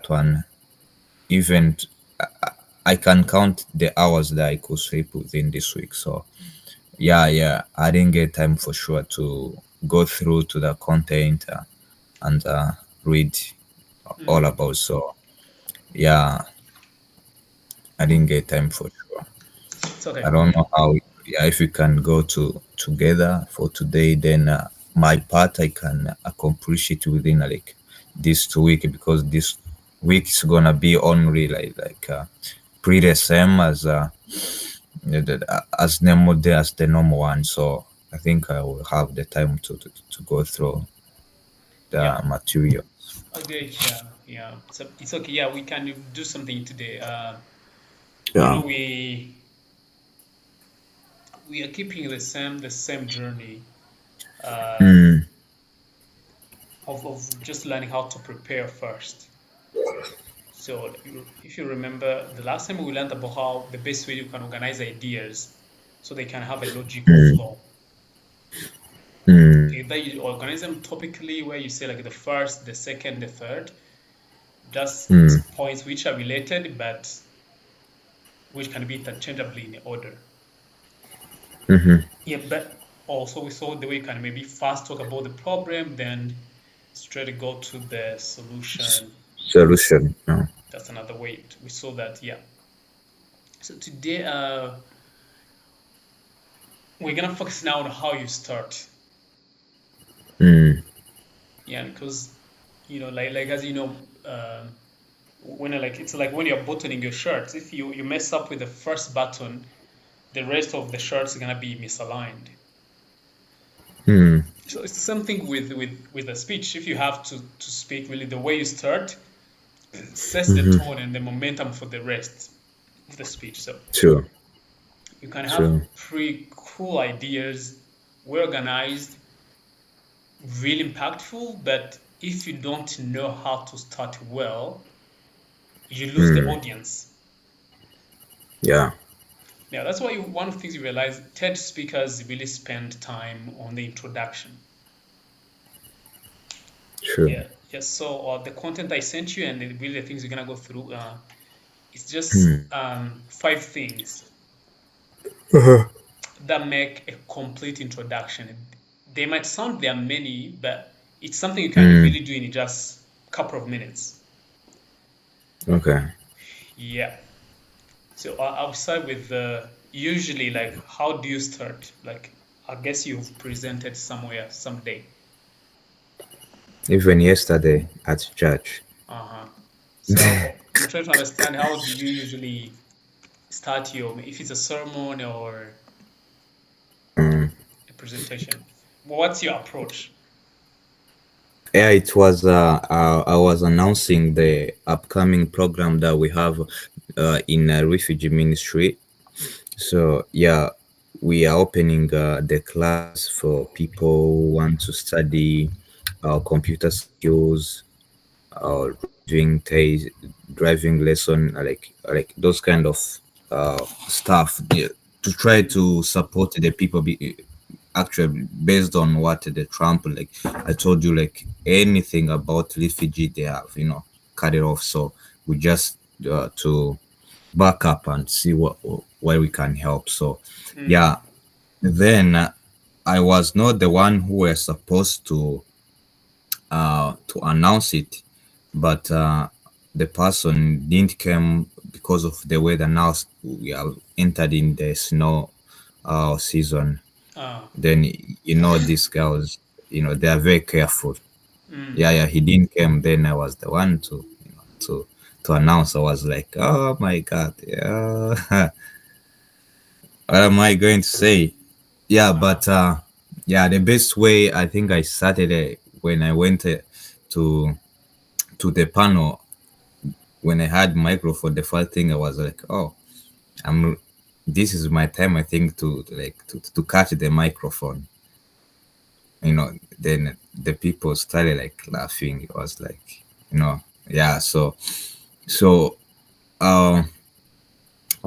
that one, even I can count the hours that I could sleep within this week. So yeah, I didn't get time for sure to go through to the content and read all Mm, about. So yeah, I didn't get time for sure. it's okay. I don't know how. Yeah, if we can go to together for today, then my part I can accomplish it within like this 2 week, because this week is gonna be only like pretty same as as normal day as the normal one. So I think I will have the time to go through Yeah, the material. I get you. Yeah, so it's okay. Yeah, we can do something today. Yeah. We are keeping the same journey uh, Mm, of just learning how to prepare first. So if you remember, the last time we learned about how the best way you can organize ideas so they can have a logical mm, flow. mm, Either you organize them topically, where you say like the first, the second, the third, just mm, points which are related but which can be interchangeably in order. mm-hmm. Yeah, but also we saw the way you can maybe first talk about the problem, then straight go to the solution. Solution. No. That's another way we saw that. Yeah. So today, we're gonna focus now on how you start. Mm, Yeah, because like as you know, when like it's like when you're buttoning your shirts. If you mess up with the first button, the rest of the shirts are gonna be misaligned. mm, So it's something with a speech. If you have to speak, really the way you start sets the mm-hmm. tone and the momentum for the rest of the speech. So True. you can have True. pretty cool ideas, well organized, really impactful, but if you don't know how to start well, you lose the Mm, audience. yeah. Now, that's why one of the things you realize TED speakers really spend time on the introduction. True. Yeah, just so the content I sent you and really the things you're gonna go through, it's just Mm, five things uh-huh. that make a complete introduction. They might sound there are many, but it's something you can Mm, really do in just a couple of minutes. okay. Yeah. So I'll start with usually like how do you start? Like I guess you've presented somewhere someday. Even yesterday at church. Uh-huh. So I'm trying to understand how do you usually start your if it's a sermon or Mm. a presentation. What's your approach? Yeah, it was. I was announcing the upcoming program that we have in refugee ministry. So yeah, we are opening the class for people who want to study computer skills, driving lesson, like those kind of stuff, yeah, to try Mm, to support the people. Actually, based on what the Trump, like I told you, like anything about refugee, they have cut it off. So we just to back up and see what where we can help. So mm, yeah, then I was not the one who was supposed to announce it, but the person didn't come because of the weather. Now we have entered in the snow season. uh, Then these girls, they are very careful. mm. Yeah, he didn't come. Then I was the one to announce. I was like, oh my god, yeah. What am I going to say? Yeah, Uh, but yeah, the best way I think I started when I went to to the panel. When I had microphone, the first thing I was like, oh, I'm this is my time, I think, to catch the microphone. Then the people started like laughing. It was like, yeah. So um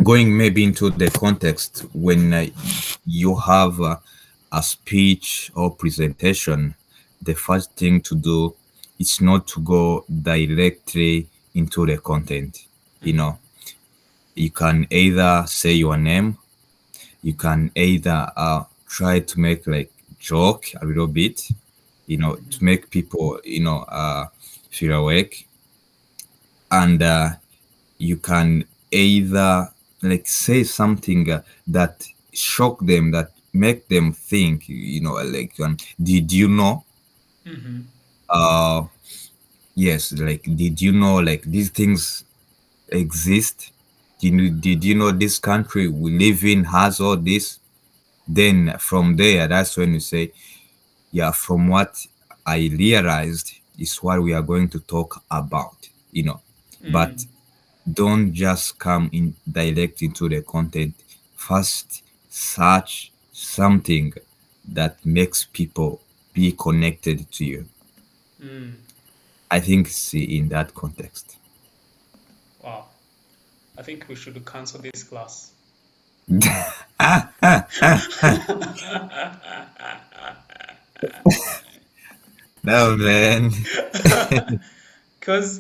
going maybe into the context, when you have a speech or presentation, the first thing to do is not to go directly into the content. You know, you can either say your name, you can either try to make like joke a little bit, you know, to make people, you know, feel awake, and you can either like say something that shock them, that make them think, you know, like did you know, Mm-hmm. uh yes, like did you know like these things exist, did you know this country we live in has all this. Then from there, that's when you say, yeah, from what I realized is what we are going to talk about, you know. But Mm. don't just come in direct into the content. First, search something that makes people be connected to you. Mm. I think see in that context. Wow. I think we should cancel this class. No man. Cause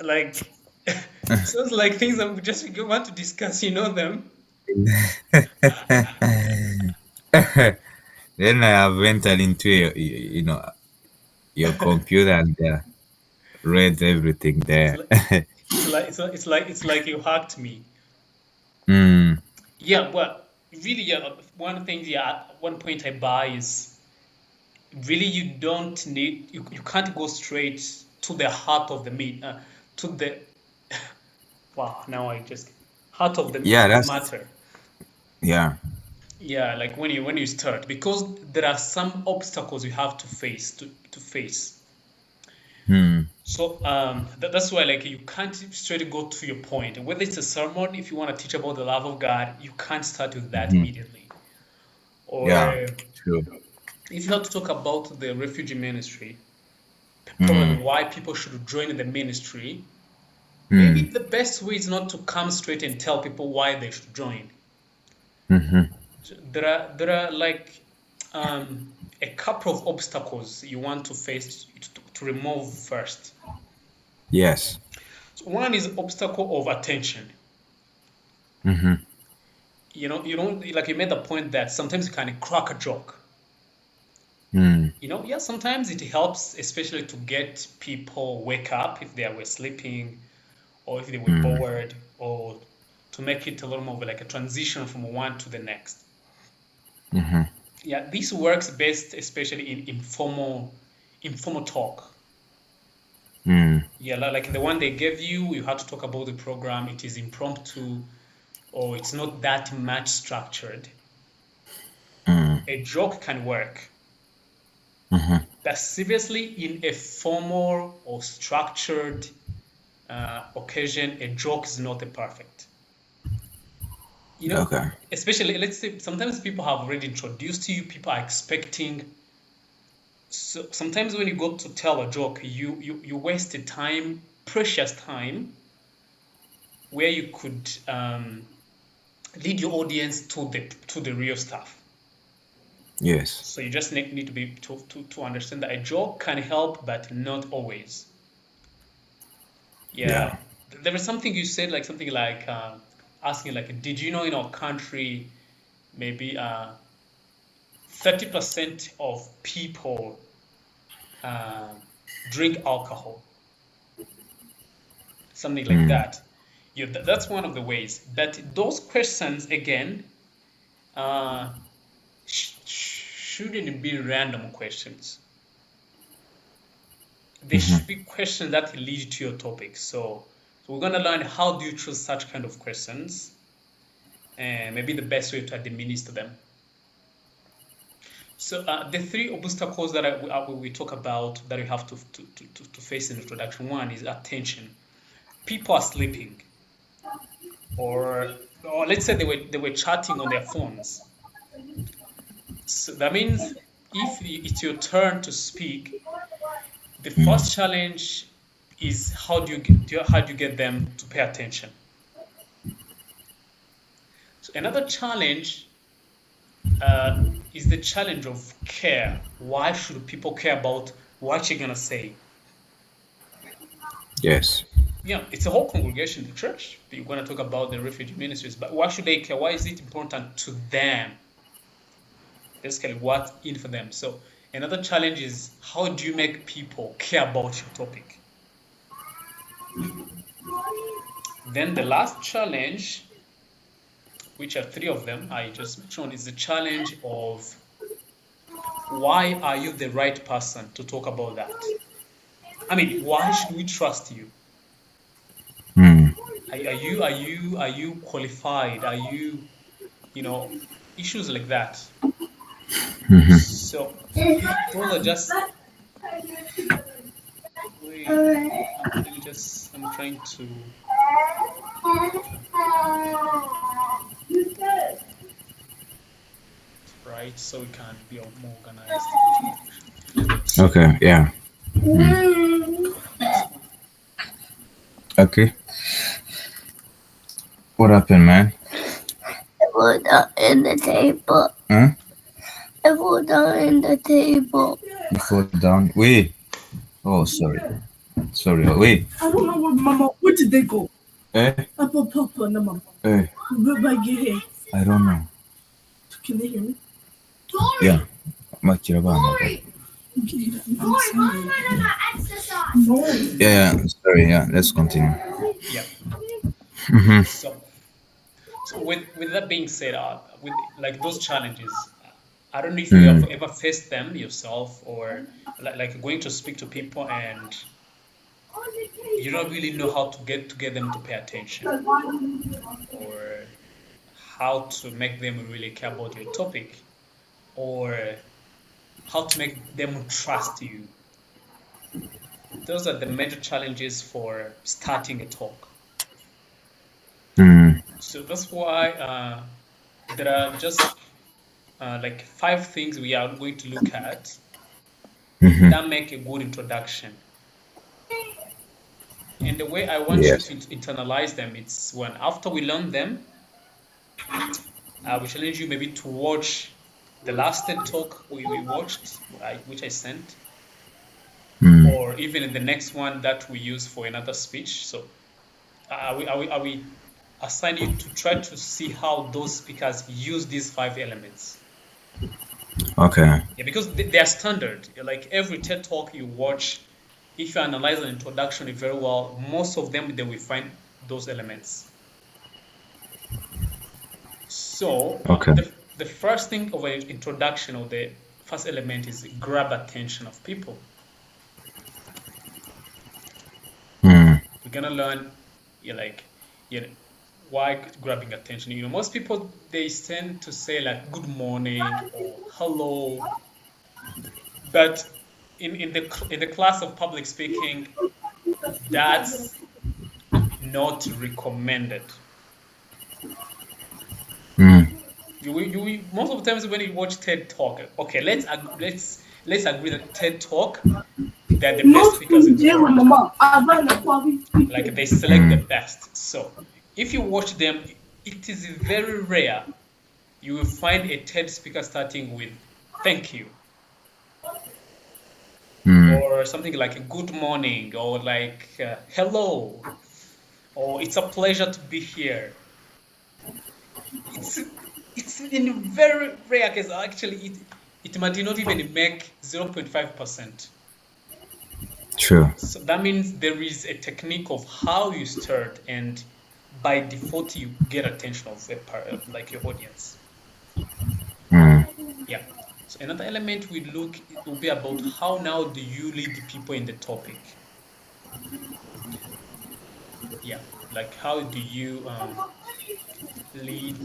like sounds like things that we just want to discuss, you know them. Then I have entered into your, you know, your computer and read everything It's there. like it's like you hacked me. Mm, Yeah, well, really, yeah. One thing, yeah. One point I buy is really you don't need you can't go straight to the heart of the meat to the wow. Now I just heart of yeah, the that's matter. yeah. Yeah, like when you start because there are some obstacles you have to face to face. Hmm. So that's why like you can't straight go to your point. Whether it's a sermon, if you want to teach about the love of God, you can't start with that Hmm. immediately. Or Yeah. True. if you have to talk about the refugee ministry, probably Hmm. why people should join the ministry, Hmm. maybe the best way is not to come straight and tell people why they should join. Hmm. So there are like a couple of obstacles you want to face to remove first. Yes. So one is obstacle of attention. Hmm. You know, like you made the point that sometimes you can crack a joke. Hmm. Yeah, sometimes it helps, especially to get people wake up if they were sleeping or if they were Hmm. bored, or to make it a little more of like a transition from one to the next. Hmm. Yeah, this works best, especially in informal talk. Hmm. Yeah, like the one they gave you, you had to talk about the program. It is impromptu, or it's not that much structured. Hmm. A joke can work. Hmm. But seriously, in a formal or structured occasion, a joke is not a perfect. You know, Okay. especially let's say sometimes people have already introduced to you, people are expecting. So sometimes when you go to tell a joke, you wasted time, precious time, where you could lead your audience to the real stuff. Yes. So you just need to be to understand that a joke can help, but not always. Yeah. Yeah, there was something you said, like something like asking, like, did you know in our country maybe 30% of people uh, drink alcohol, something like Hmm. that. Yeah, that's one of the ways. But those questions again uh, shouldn't be random questions. They Hmm. should be questions that lead to your topic. So we're gonna learn how do you choose such kind of questions, and maybe the best way to administer them. So the three obstacles that we talk about that you have to face in introduction. One is attention. People are sleeping, or let's say they were chatting on their phones. So that means if it's your turn to speak, the first challenge is how do you get them to pay attention. So another challenge uh, is the challenge of care. Why should people care about what you're gonna say? Yes. it's a whole congregation in the church. You're going to talk about the refugee ministries, but why should they care? Why is it important to them? Basically, what's in for them? So another challenge is, how do you make people care about your topic? Then the last challenge, which are three of them I just mentioned, is the challenge of, why are you the right person to talk about that? I mean, why should we trust you? Hmm. Are you qualified? Are you, issues like that. So those are just, wait, I'm trying to, right, so we can be more organized. So, Okay. Yeah. so Okay. What happened, man? I put that in the table. Huh? I put that in the table. You fall down. Wait. Oh, sorry. Sorry. Wait. I don't know where Mama. Where did they go? Eh? I put Papa and Mama. Eh? Where did I get here? I don't know. Can they hear me? Yeah. Makirabana. You can hear that. No. Yeah. Sorry. Yeah. Let's continue. yeah. Mm-hmm. So with that being said, with like those challenges, I don't know if you have ever faced them yourself, or like going to speak to people and you don't really know how to get them to pay attention, or how to make them really care about your topic, or how to make them trust you. Those are the major challenges for starting a talk. So that's why there are just like 5 things we are going to look at that make a good introduction. And the way I want you to internalize them, it's when after we learn them, we challenge you maybe to watch the last TED talk we watched, which I sent, or even in the next one that we use for another speech. So we assign you to try to see how those speakers use these 5 elements. Okay. Yeah, because they are standard. Like every TED talk you watch, if you analyze an introduction very well, most of them, they will find those elements. So the first thing of an introduction, or the first element, is grab attention of people. We're gonna learn, why grabbing attention. Most people, they tend to say like good morning or hello, but in the class of public speaking, that's not recommended. Most of the times when you watch TED Talk, okay, let's agree that TED Talk, they're the best speakers in the world. Like they select the best. So if you watch them, it is very rare you will find a TED speaker starting with "thank you," or something like a "good morning," or like "hello," or "it's a pleasure to be here." It's in a very rare case. Actually, it might not even make 0.5%. True. So that means there is a technique of how you start, and by default you get attention of like your audience. Yeah. So another element we look, it will be about how now do you lead the people in the topic. Yeah, like how do you lead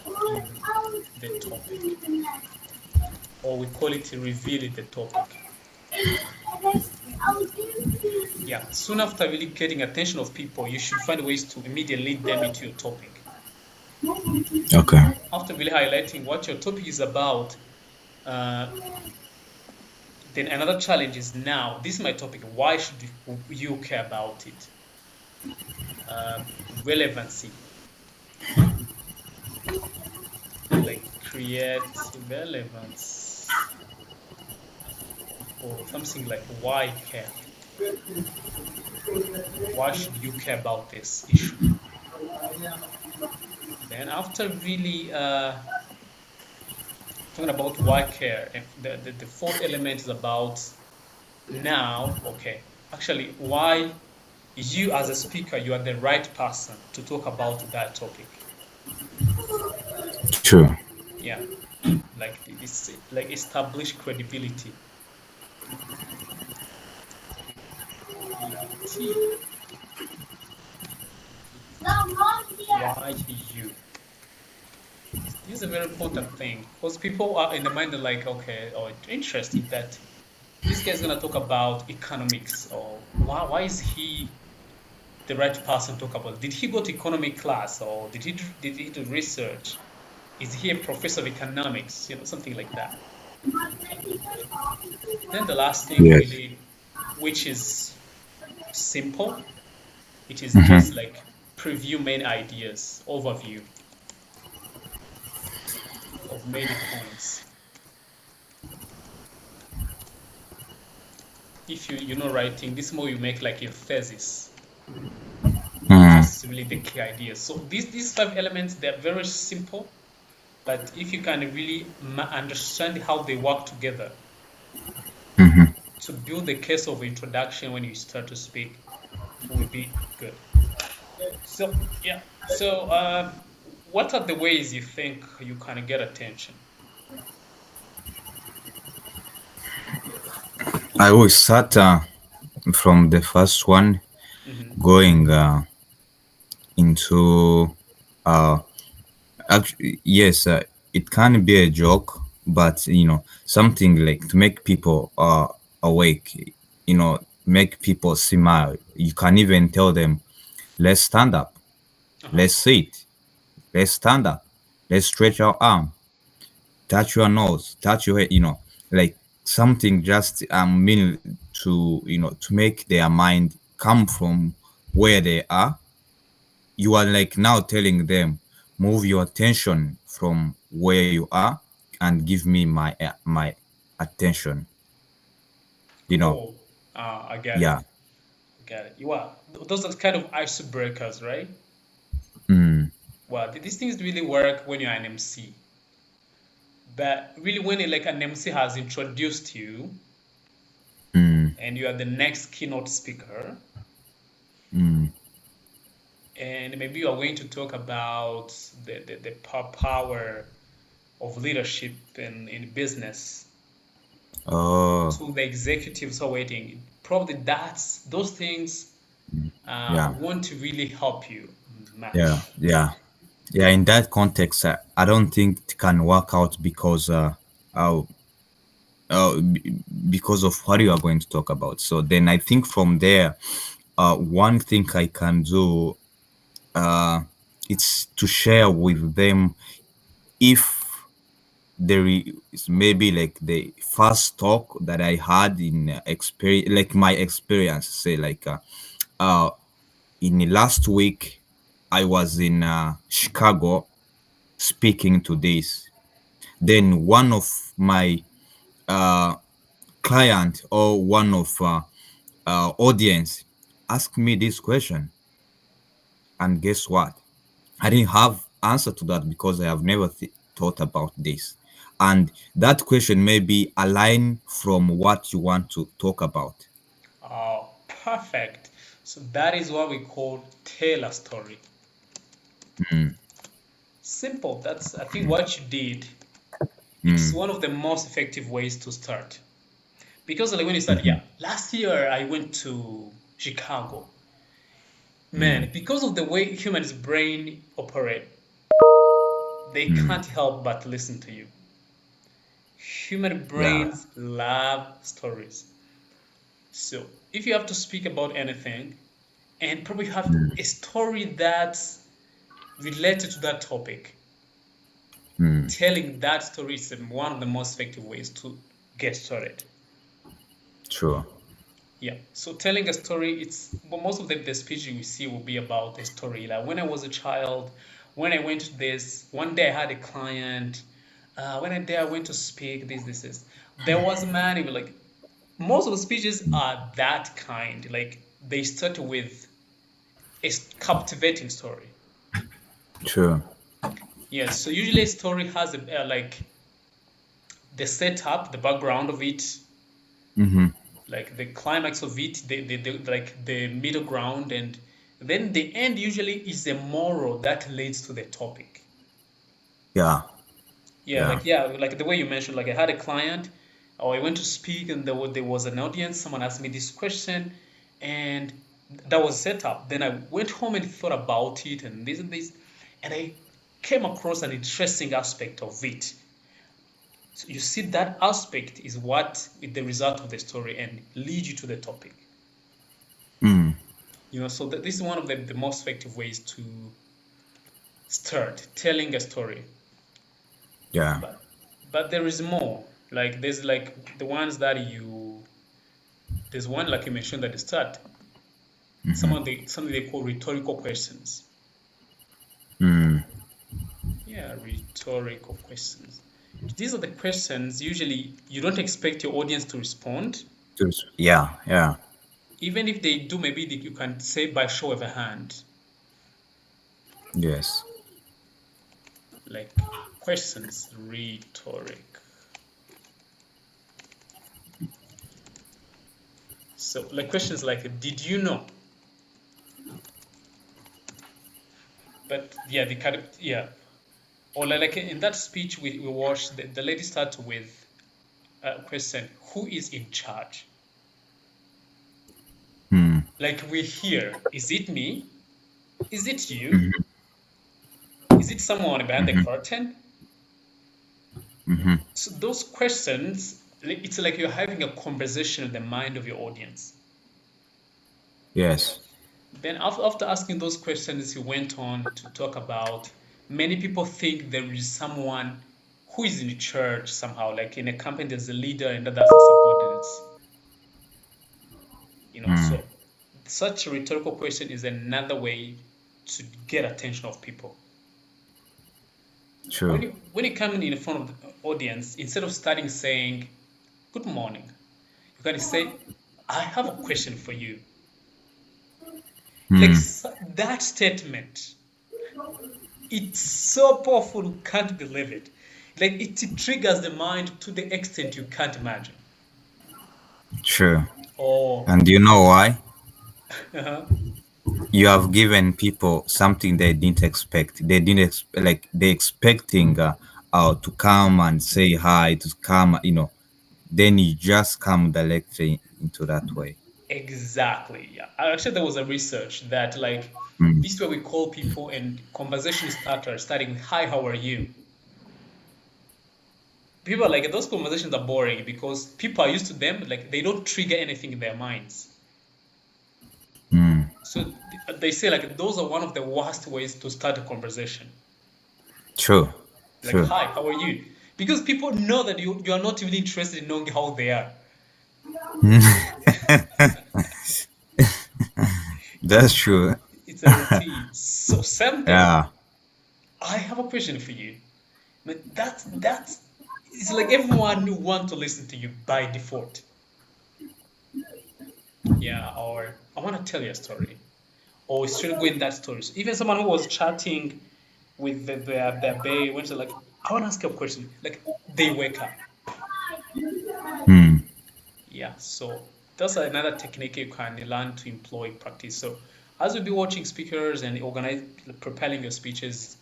in the topic, or we call it revealing the topic. Yeah, soon after really getting attention of people, you should find ways to immediately lead them into your topic. Okay. After really highlighting what your topic is about, then another challenge is, now this is my topic, why should you care about it? Relevancy. Like create relevance, or something like why care. Why should you care about this issue? Then after really talking about why care, and the fourth element is about now, okay, actually why you as a speaker, you are the right person to talk about that topic. True. Yeah, like this, like establish credibility. Credibility. Why you? This is a very important thing because people are in the mind like, okay, or interested that this guy's gonna talk about economics, or why is he the right person to talk about? Did he go to economic class, or did he do research? Is he a professor of economics? You know, something like that. Then the last thing Yes. really, which is simple, it is Mm-hmm. just like preview main ideas, overview of many points. If you're not writing, this more you make like your thesis. Mm. That's really the key idea. So these 5 elements, they're very simple, but if you can really understand how they work together Mm-hmm. to build the case of introduction when you start to speak, will be good. So yeah. So what are the ways you think you can get attention? I will start from the first one, Mm-hmm. going into actually, yes, it can be a joke, but something like to make people awake, make people smile. You can even tell them, let's stand up, Uh-huh. let's sit, let's stand up, let's stretch our arm, touch your nose, touch your head, like something just mean to to make their mind come from where they are. You are like now telling them, move your attention from where you are and give me my attention. you know Cool. I get it. yeah. I get it. You are those are kind of icebreakers, right? mm, Well, these things really work when you're an MC. But really, when like an MC has introduced you mm, and you are the next keynote speaker, mm, and maybe you are going to talk about the power of leadership in business oh to the executives who are waiting, probably those things yeah, want to really help you yeah, much. yeah. In that context, I don't think it can work out because uh, because of what you are going to talk about. So then I think from there, one thing I can do, uh, it's to share with them, if there is maybe like the first talk that I had in experience, like my experience, say like uh in the last week I was in Chicago speaking to this. Then one of my uh client, or one of audience, asked me this question, and guess what? I didn't have answer to that because I have never thought about this. And that question may be aligned from what you want to talk about. Oh, perfect. So that is what we call tell a story. Mm, Simple. That's, I think, what you did. It's mm, one of the most effective ways to start. Because like when you start, mhm, yeah, last year I went to Chicago. mm, Man, because of the way humans' brain operate, they mm, can't help but listen to you. Human yeah. brains love stories. So if you have to speak about anything, and probably have Mm, a story that's related to that topic, mm, telling that story is one of the most effective ways to get started. true. Yeah. So telling a story, it's well, most of the speech you see will be about a story. Like when I was a child, when I went to this, one day I had a client. I went to speak. This. There was a man. He was like, most of the speeches are that kind. Like they start with a captivating story. True. Yes, so usually a story has like the setup, the background of it, Mm-hmm. like the climax of it, the like the middle ground, and then the end usually is a moral that leads to the topic. Yeah. Like the way you mentioned, like I had a client, or I went to speak, and there was an audience. Someone asked me this question, and that was set up. Then I went home and thought about it, and this, and I came across an interesting aspect of it. So you see, that aspect is what is the result of the story and lead you to the topic. Mm. So this is one of the most effective ways to start telling a story. Yeah. But there is more. Like there's like the ones that there's one like you mentioned at the start. Mm-hmm. Something they call rhetorical questions. Mm. Yeah, rhetorical questions. These are the questions usually you don't expect your audience to respond. Yeah. Yeah. Even if they do, maybe you can say by show of a hand. Yes. Like questions, rhetoric. So like questions like, did you know? But yeah, the kind of, yeah. Or like in that speech we watched, the lady starts with a question, who is in charge? Mm. Like we hear, is it me? Is it you? Mm-hmm. Is it someone behind the curtain? Mm-hmm. So those questions, it's like you're having a conversation in the mind of your audience. Yes. Then after asking those questions, he went on to talk about many people think there is someone who is in the church somehow, like in a company there's a leader and others are subordinates. So such a rhetorical question is another way to get attention of people. True. When you come in front of the audience, instead of starting saying, good morning, you can say, I have a question for you. Like that statement, it's so powerful, you can't believe it. Like it triggers the mind to the extent you can't imagine. True. Or And you know why? uh-huh. You have given people something they didn't expect. They didn't like they expecting to come and say hi, to come, then you just come directly into that way. Exactly. Yeah. Actually, there was a research that like this way we call people and conversation starters, starting with hi, how are you? People are like, those conversations are boring because people are used to them. Like they don't trigger anything in their minds. So they say like those are one of the worst ways to start a conversation. True. Like, True. hi, how are you? Because people know that you are not really interested in knowing how they are. That's true. It's a routine. So same thing. Yeah. I have a question for you. But that's it's like everyone who want to listen to you by default. Yeah, or I want to tell you a story. Or straight go in that story. So even someone who was chatting with their bae went to like, I want to ask you a question. Like they wake up. Yeah, so that's another technique you can learn to employ practice. So as you'll be watching speakers and preparing your speeches,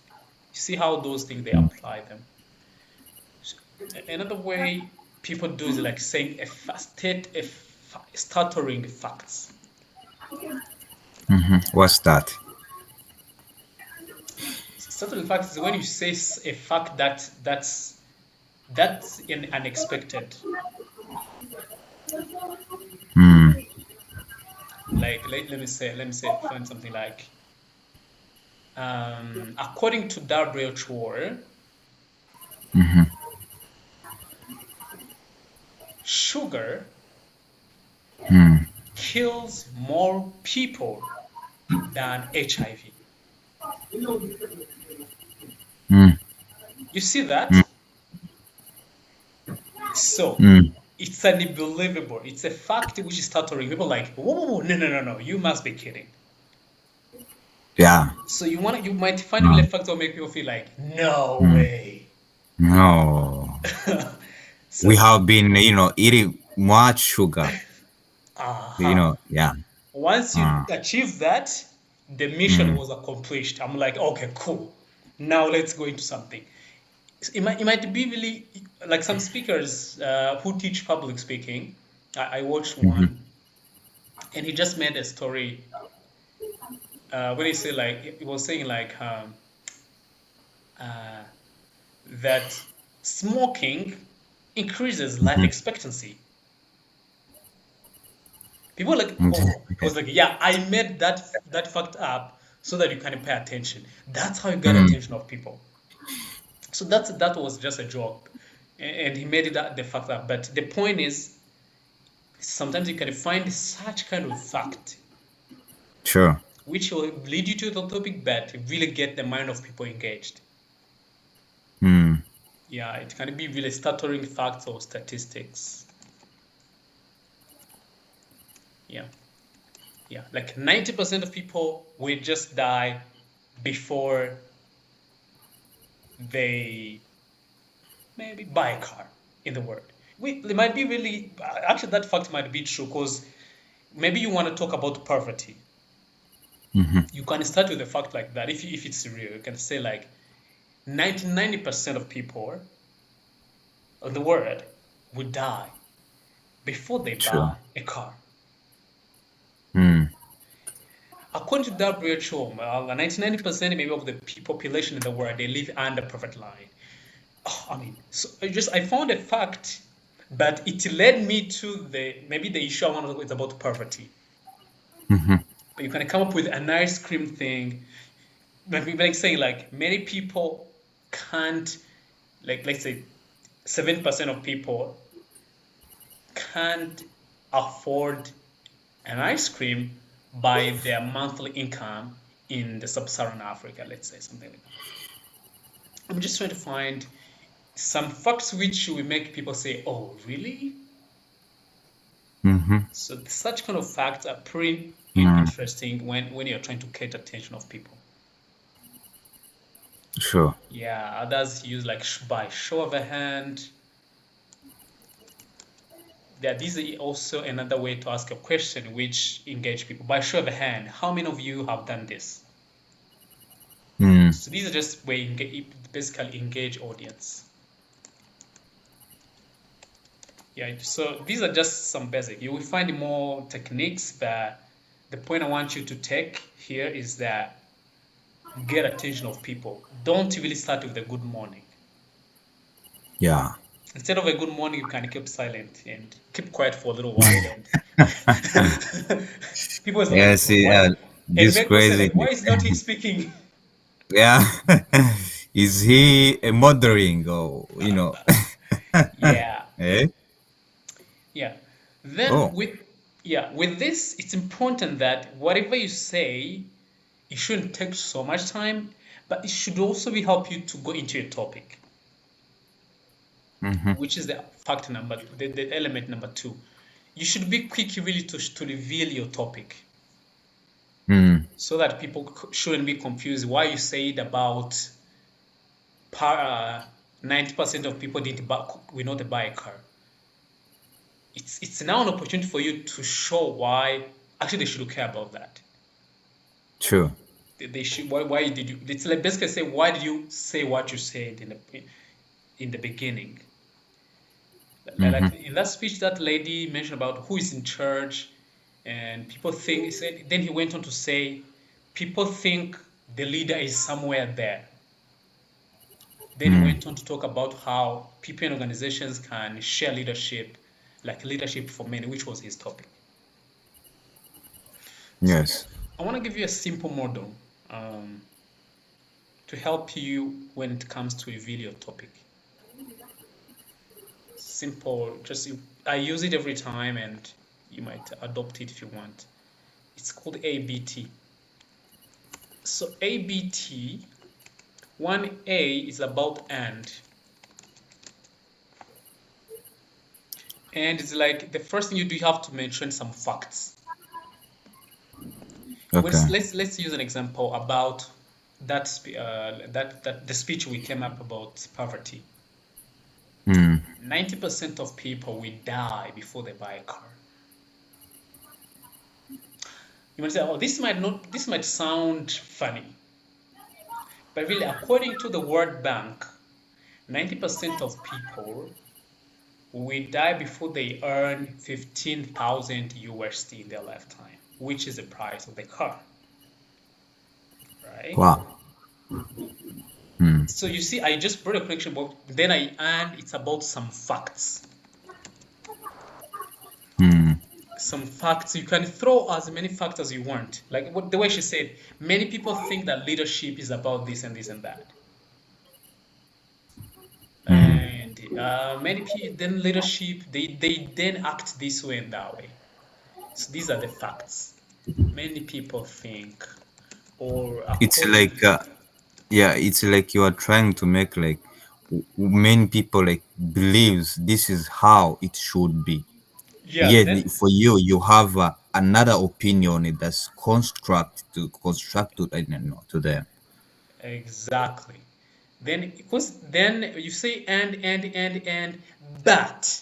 you see how those things they apply them. So another way people do is like saying stuttering facts. What's that? Stuttering facts is when you say a fact that's unexpected. Like let me say find something like according to WHO, sugar kills more people than HIV. You see that? So it's unbelievable. It's a fact which is stuttering. People are like, whoa, no, you must be kidding. Yeah. So you might find No. a fact that will make people feel like, no Mm. way. No. So, We have been, eating much sugar. uh-huh. Yeah. Once you Uh, achieve that, the mission mm, was accomplished. I'm like, okay, cool. Now let's go into something. It might be really like some speakers who teach public speaking. I watched mhm, one, and he just made a story. When he said like, he was saying like uh, that smoking increases life mhm. expectancy. People were like, Okay. oh, I was like, yeah, I made that fact up so that you can pay attention. That's how you get Mm, attention of people. So that was just a joke, and he made it the fact up. But the point is, sometimes you can find such kind of fact sure. which will lead you to the topic, but really get the mind of people engaged. Mm, Yeah, it can be really stuttering facts or statistics. Yeah. Yeah, like 90% of people will just die before they maybe buy a car in the world. It might be really, actually, that fact might be true because maybe you want to talk about poverty. mhm, You can start with a fact like that. If it's real, you can say like 90% of people in the world would die before they sure. buy a car. Mm, According to WHO, 99% maybe of the population in the world, they live under poverty line. Oh, I mean, so I found a fact, but it led me to maybe the issue I want to talk is about poverty. mhm, But you can come up with an ice cream thing, like saying like many people can't, like let's say 7% of people can't afford an ice cream by their monthly income in the sub-Saharan Africa, let's say something like that. I'm just trying to find some facts which will make people say, oh, really? mhm, So such kind of facts are pretty mm, interesting when you're trying to get attention of people. sure. Yeah, others use like by show of a hand. Yeah, this is also another way to ask a question which engage people. By show of a hand, how many of you have done this? Mm, So these are just way basically engage audience. Yeah, so these are just some basic. You will find more techniques, but the point I want you to take here is that get attention of people. Don't really start with a good morning. yeah. Instead of a good morning, you can keep silent and keep quiet for a little while. And people say Yeah, like, see, why? And this then people say crazy. like, why is not he speaking? Yeah. Is he murdering or, Yeah, eh? yeah. Then Oh. with this, it's important that whatever you say, it shouldn't take so much time, but it should also be help you to go into your topic, Mhm, which is the factor the element number 2. You should be quick really to reveal your topic mm, so that people shouldn't be confused why you said about 90% of people will not buy a car. It's now an opportunity for you to show why actually they should care about that. true. They should why did you? It's like basically say why did you say what you said in the beginning? Mhm, Like in that speech, that lady mentioned about who is in charge, and people think he said. Then he went on to say, people think the leader is somewhere there. Then he mm, went on to talk about how people and organizations can share leadership, like leadership for many, which was his topic. So yes. I want to give you a simple model to help you when it comes to reveal your topic. Simple, I use it every time, and you might adopt it if you want. It's called ABT. So ABT, 1A is about and. And it's like the first thing you do, you have to mention some facts. Okay. Let's use an example about that the speech we came up about poverty. 90% of people will die before they buy a car. You might say, oh, this might sound funny, but really, according to the World Bank, 90% of people will die before they earn 15,000 USD in their lifetime, which is the price of the car, right? Wow. So you see, I just brought a connection, but then it's about some facts. Some facts. You can throw as many facts as you want. Like the way she said, many people think that leadership is about this and this and that. And many people, then leadership, they then act this way and that way. So these are the facts. Many people think, or It's like it's like you are trying to make like many people like believes this is how it should be. yeah, For you have another opinion that's constructed I don't know to them. exactly. Then because then you say and but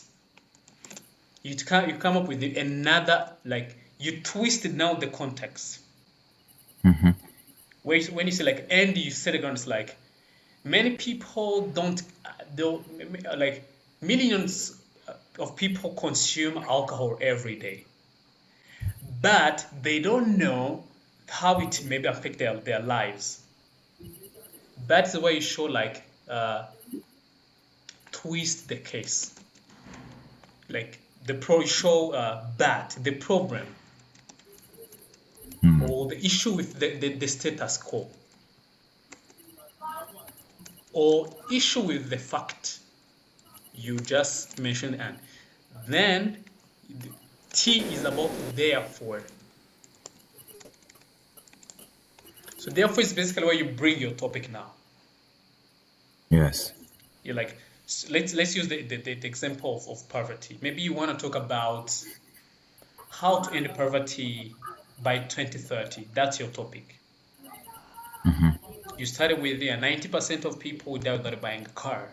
you come up with another, like you twisted now the context. When you say like and, you said again, it's like many people don't like millions of people consume alcohol every day, but they don't know how it maybe affect their lives. That's the way you show like twist the case, like show bad the problem or the issue with the status quo, or issue with the fact you just mentioned, and then T is about therefore. So therefore is basically where you bring your topic now. Yes. You're like, let's use the example of poverty. Maybe you want to talk about how to end poverty by 2030. That's your topic. You started with 90% of people without buying a car.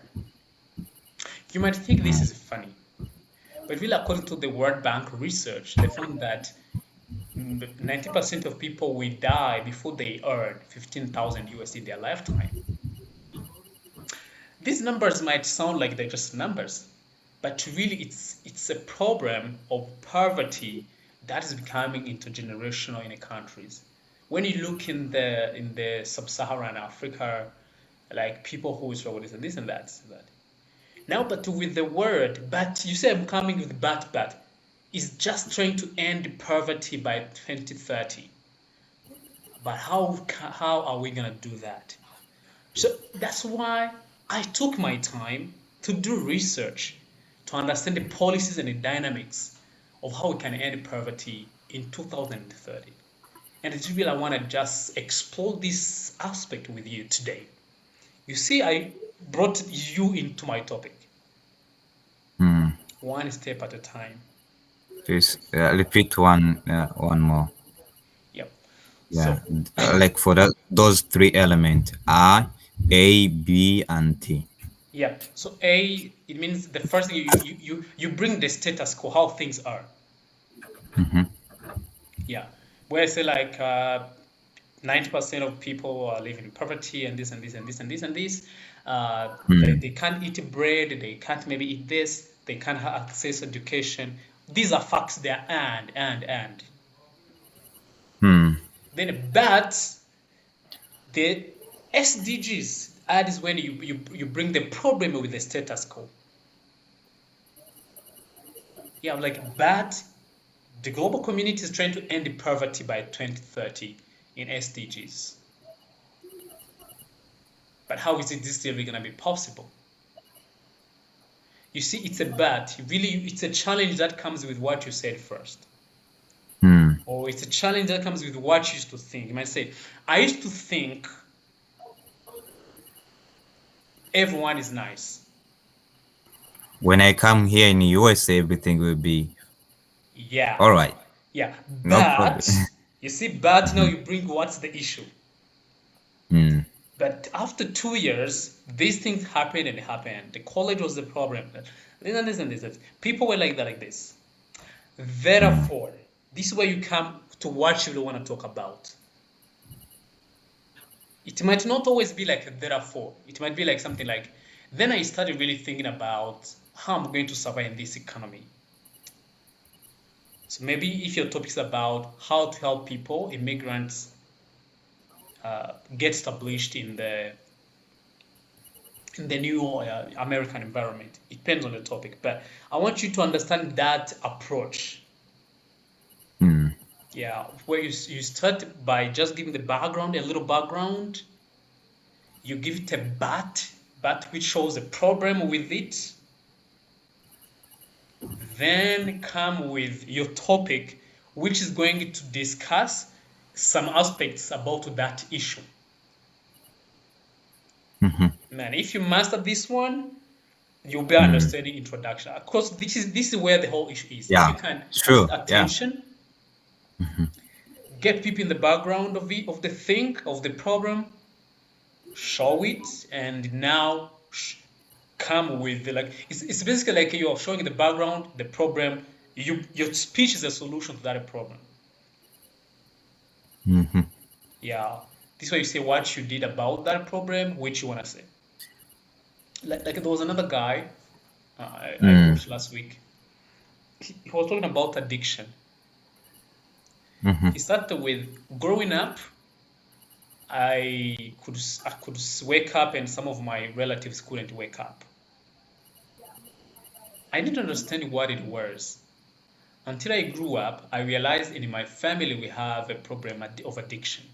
You might think this is funny, but really according to the World Bank research, they found that 90% of people will die before they earn 15,000 USD in their lifetime. These numbers might sound like they're just numbers, but really it's a problem of poverty that is becoming intergenerational in the countries. When you look in the sub-Saharan Africa, like people who struggle with this and that. Now, but with the word, but you say I'm coming with but is just trying to end poverty by 2030. But how are we gonna do that? So that's why I took my time to do research to understand the policies and the dynamics of how we can end poverty in 2030. And it's really I want to just explore this aspect with you today. You see, I brought you into my topic. One step at a time. Please repeat one more. Yep. Yeah, like for those three elements: A, B, and T. Yeah. So A, it means the first thing you bring the status quo, how things are. Yeah. Where I say like 90% of people are living in poverty and this and this and this and this and this. They can't eat bread. They can't maybe eat this. They can't have access to education. These are facts. They are and. Then, but the SDGs is when you bring the problem with the status quo. Yeah, like, but the global community is trying to end poverty by 2030 in SDGs. But how is this really going to be possible? You see, it's a but. Really, it's a challenge that comes with what you said first. Or it's a challenge that comes with what you used to think. You might say, I used to think everyone is nice. When I come here in the USA, everything will be Yeah, all right. yeah. No problem. But you see, but now Mhm. you bring what's the issue? Mm, But after 2 years, these things happened and happened. The college was the problem. Listen. People were like this. mm, Therefore, this is where you come to what you want to talk about. It might not always be like a therefore. It might be like something like, then I started really thinking about how I'm going to survive in this economy. So maybe if your topic is about how to help people, immigrants, get established in the new American environment, it depends on the topic. But I want you to understand that approach. mm, Yeah, where you start by just giving the background, a little background. You give it a but which shows a problem with it. Then come with your topic, which is going to discuss some aspects about that issue. mhm, Man, if you master this one, you'll be mm. understanding introduction. Of course, this is where the whole issue is. If you Yeah, can true. put Yeah. attention, Mhm, get people in the background of the thing, of the problem, show it, and now come with it's basically like you're showing the background, the problem. Your speech is a solution to that problem. mhm. Yeah, this way you say what you did about that problem, which you want to say. Like there was another guy I Mm, watched last week. He was talking about addiction. mhm. He started with growing up. I could wake up and some of my relatives couldn't wake up. I didn't understand what it was until I grew up. I realized in my family we have a problem of addiction.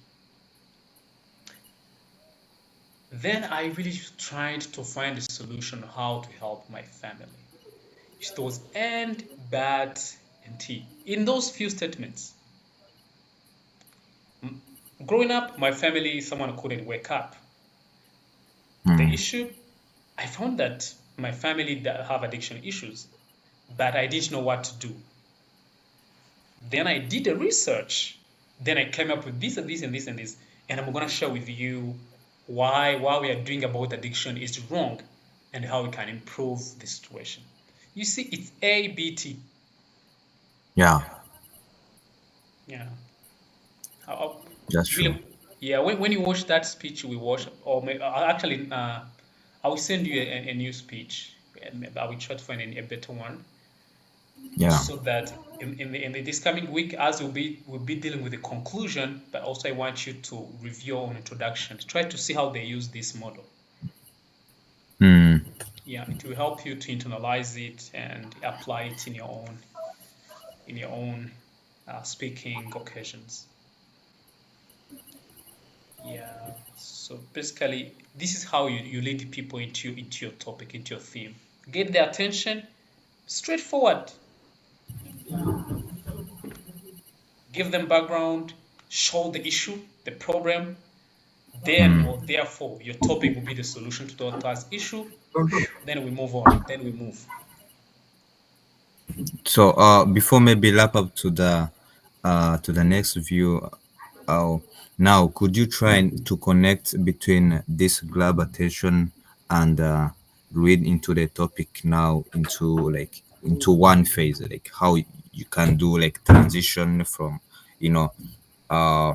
Then I really tried to find a solution how to help my family. It was and, but, and T. In those few statements, growing up, my family, someone couldn't wake up. The Mm, issue, I found that my family that have addiction issues, but I didn't know what to do. Then I did the research. Then I came up with this and this and this and this, and I'm gonna share with you why what we are doing about addiction is wrong and how we can improve the situation. You see, it's ABT. yeah, Yeah. How, that's true. really, yeah. When you watch that speech we watched, or actually, I will send you a new speech, and I will try to find a better one, Yeah. so that this coming week, as we'll be dealing with the conclusion, but also I want you to review on introduction, try to see how they use this model. Mm, Yeah, it will help you to internalize it and apply it in your own speaking occasions. Yeah. So basically, this is how you lead people into your topic, into your theme. Get their attention, straightforward. Give them background, show the issue, the problem. Then mm. or therefore, your topic will be the solution to that issue. Then we move on. Then we move. So, before maybe wrap up to the next view, uh, now could you try to connect between this grab attention and read into the topic now into one phase, like how you can do like transition from, you know, uh,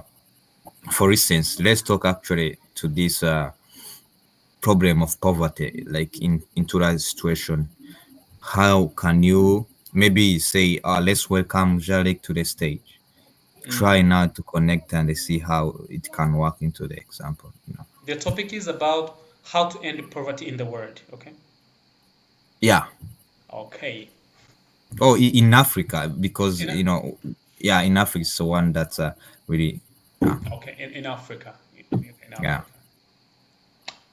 for instance, let's talk actually to this problem of poverty, like into that situation. How can you maybe say, let's welcome Jarek to the stage? Try Mm. now to connect and see how it can work into the example. The topic is about how to end poverty in the world. Okay. Yeah. Okay. Oh, in Africa, because In yeah, in Africa it's the one that's really, okay in Africa. In yeah. Africa.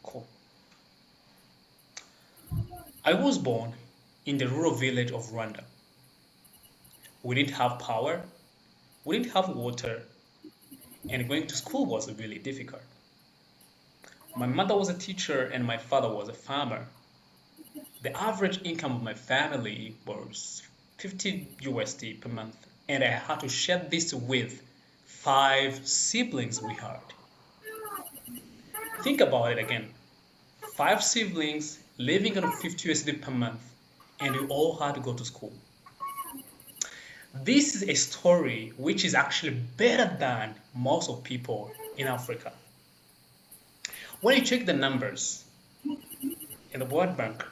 Cool. I was born in the rural village of Rwanda. We didn't have power. We didn't have water, and going to school was really difficult. My mother was a teacher and my father was a farmer. The average income of my family was 50 USD per month, and I had to share this with 5 siblings we had. Think about it again. 5 siblings living on 50 USD per month, and we all had to go to school. This is a story which is actually better than most of people in Africa. When you check the numbers in the World Bank,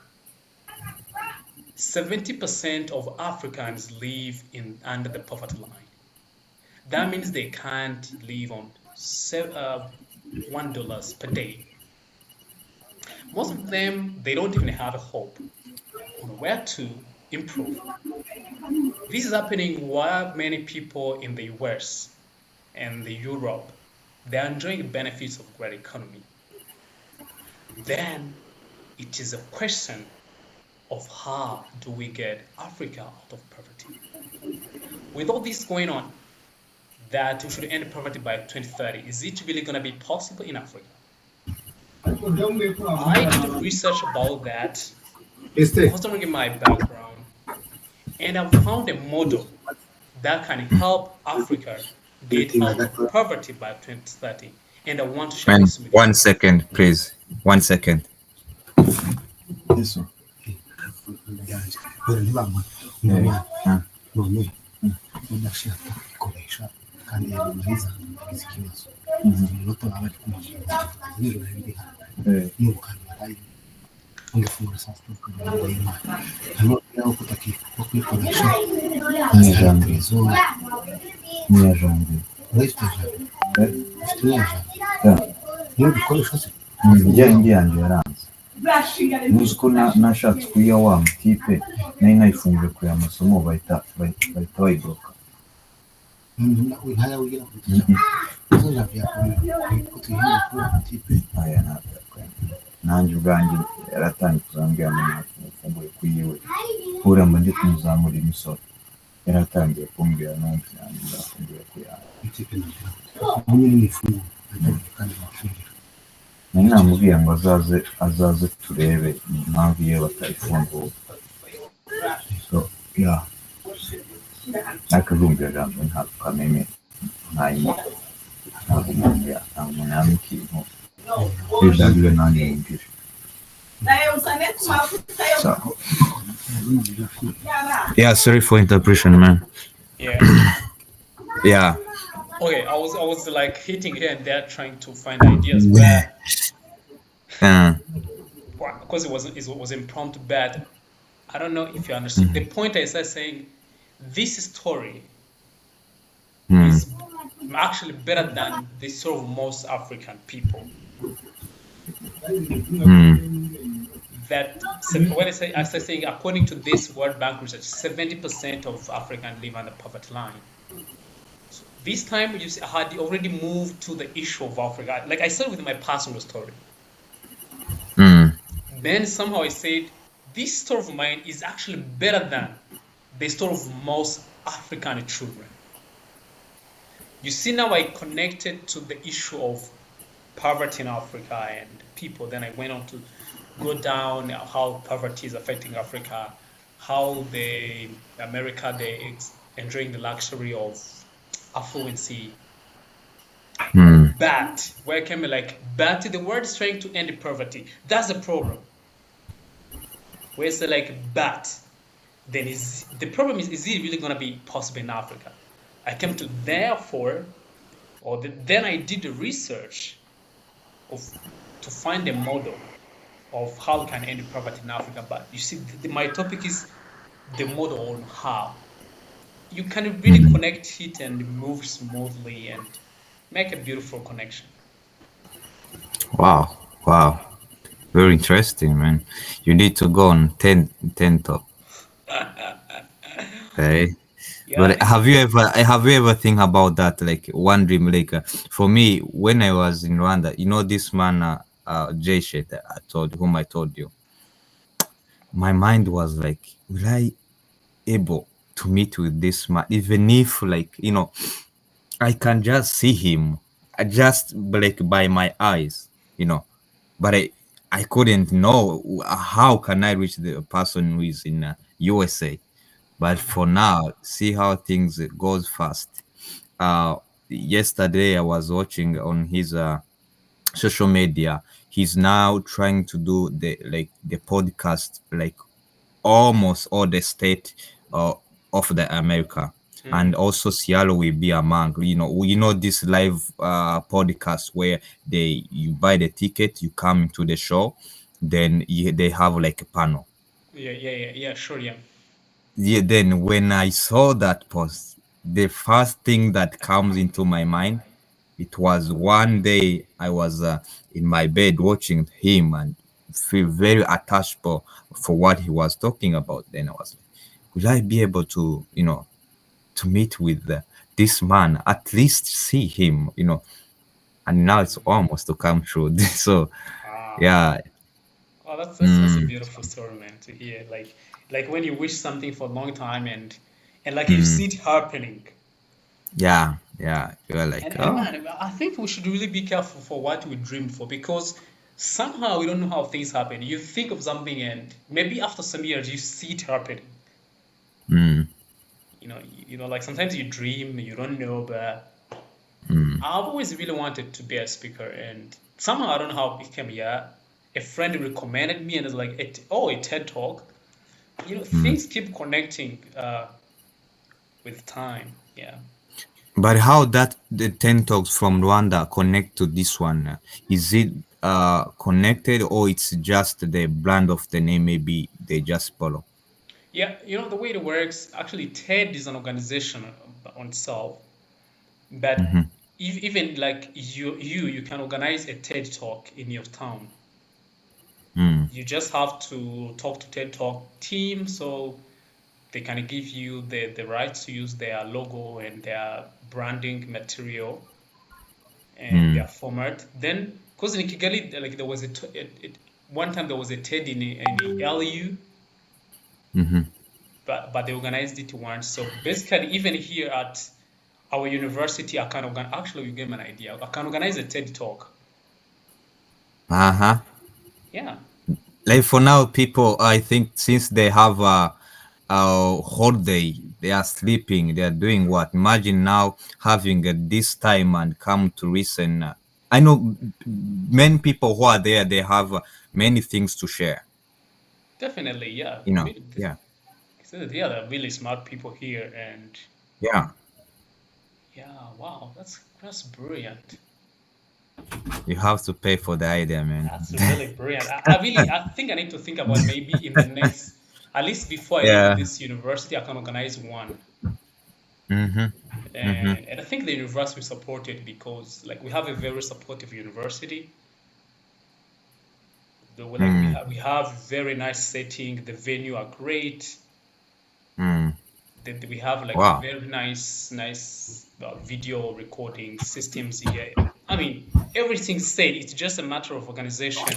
70% of Africans live under the poverty line. That means they can't live on $1 per day. Most of them, they don't even have a hope on where to improve. This is happening while many people in the US and Europe, they are enjoying the benefits of great economy. Then it is a question of how do we get Africa out of poverty. With all this going on, that we should end poverty by 2030, is it really going to be possible in Africa? I did research about that, considering my background, and I found a model that can help Africa get out of poverty by 2030. And I want to share Man, this with you. 1 second, please. 1 second. Eso. Ora ntibambona none udashaka kubikoresha kandi yabimariza ndagize ikibazo umunota wawe ari kumujyana nijoro riri hano n'ubukana barayi ungefungura saa sita kugira ngo yimane hano yaho kutakiko kwikoresha Nyajambo. urayifite ufite nyajambo niyo bikoresha se Njye yanjye yaranze muzi ko nashatse kuyiha wa mutipe nari nayifungiye kure amasomo bahita bayibloka ntaya ugira kugira ko tuyihe kuri tipe aya ntabwo nanjye ubwanjye yaratangiye kuzambwira ngo nafunguye kuyiwe kura mba ndi kumuzamura imisoro yaratangiye kumbwira n'undi nanjye ndafunguye kuyaha tipe ntabwo nyine nifunguye kandi bafungira nari namubwiye ngo azaze turebe impamvu iyo batayifunguye so yeah akazumvira jambo ntabwo kamenya ntabwo umuntu yamenya ikintu bidagiwe nanjye yumvire so Yeah, sorry for interruption, man. Yeah. Yeah. Okay, I was like hitting here and there trying to find ideas where, because it was impromptu, but I don't know if you understand. The point I started saying, this story is actually better than the story of most African people. That when I start saying, according to this World Bank research, 70% of Africans live on the poverty line. So this time, you see, I had already moved to the issue of Africa. Like I started with my personal story. Then somehow I said, this story of mine is actually better than the story of most African children. You see, now I connected to the issue of poverty in Africa and people. Then I went on to go down how poverty is affecting Africa, how America, they enjoying the luxury of affluency. But where can we but the word is trying to end poverty. That's the problem. Where it's but then the problem is it really going to be possible in Africa? I came to then I did the research to find a model of how we can end poverty in Africa. But you see, my topic is the model on how you can really connect it and move smoothly and make a beautiful connection. Wow. Very interesting, man. You need to go on 10 talk. Okay. Yeah. But have you ever think about that? Like one dream, for me, when I was in Rwanda, this man, Jay Shet, whom I told you, my mind was like, will I able to meet with this man, even if I can just see him, just by my eyes, but I couldn't know how can I reach the person who is in USA. But for now, see how things goes fast. Yesterday I was watching on his social media. He's now trying to do the podcast like almost all the state of the America. And also Seattle will be among, this live podcast where you buy the ticket, you come to the show, then they have like a panel. Yeah, sure, yeah. Yeah, then when I saw that post, the first thing that comes into my mind, it was one day I was in my bed watching him and feel very attached for what he was talking about. Then I was like, will I be able to, to meet with this man, at least see him, and now it's almost to come true. So, Wow. yeah. Oh, that's a beautiful story, man, to hear. Like when you wish something for a long time and like you see it happening. Yeah, you're like, And oh, man, I think we should really be careful for what we dream for, because somehow we don't know how things happen. You think of something and maybe after some years you see it happening. mm, Like sometimes you dream, you don't know, but I've always really wanted to be a speaker, and somehow I don't know how it became. Yeah, a friend recommended me, and it's like, a TED Talk. Things keep connecting with time. Yeah. but how that the 10 talks from Rwanda connect to this one? Is it connected, or it's just the brand of the name? Maybe they just follow. Yeah, the way it works, actually, TED is an organization on itself, but even like you can organize a TED Talk in your town. You just have to talk to TED Talk team, so they can give you the rights to use their logo and their branding material and their format. Then, because in Kigali, like there was one time there was a TED in LU, but they organized it once. So basically, even here at our university, I can actually, you gave me an idea. I can organize a TED Talk. Yeah. Like for now, people, I think since they have a holiday, they are sleeping, they are doing what? Imagine now having this time and come to listen. I know many people who are there, they have many things to share. Definitely, yeah. Yeah. Yeah, they're really smart people here, and Yeah. Wow, that's brilliant. You have to pay for the idea, man. That's really brilliant. I think I need to think about maybe in the next, at least before I Yeah. leave this university, I can organize one. And I think the university will support it, because like we have a very supportive university. We have very nice setting. The venue are great. We have like Wow. very nice video recording systems here. I mean, everything's said. It's just a matter of organization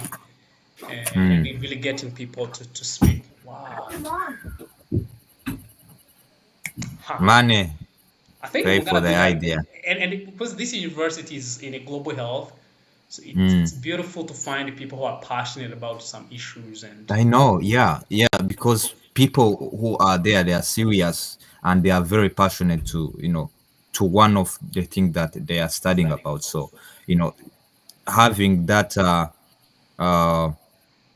and really getting people to speak. Wow. Money. I think Pay we're for gonna the do that. idea. And because this university is in a global health, so it's beautiful to find people who are passionate about some issues. And I know, yeah, because people who are there, they are serious and they are very passionate to one of the things that they are studying about. So, having that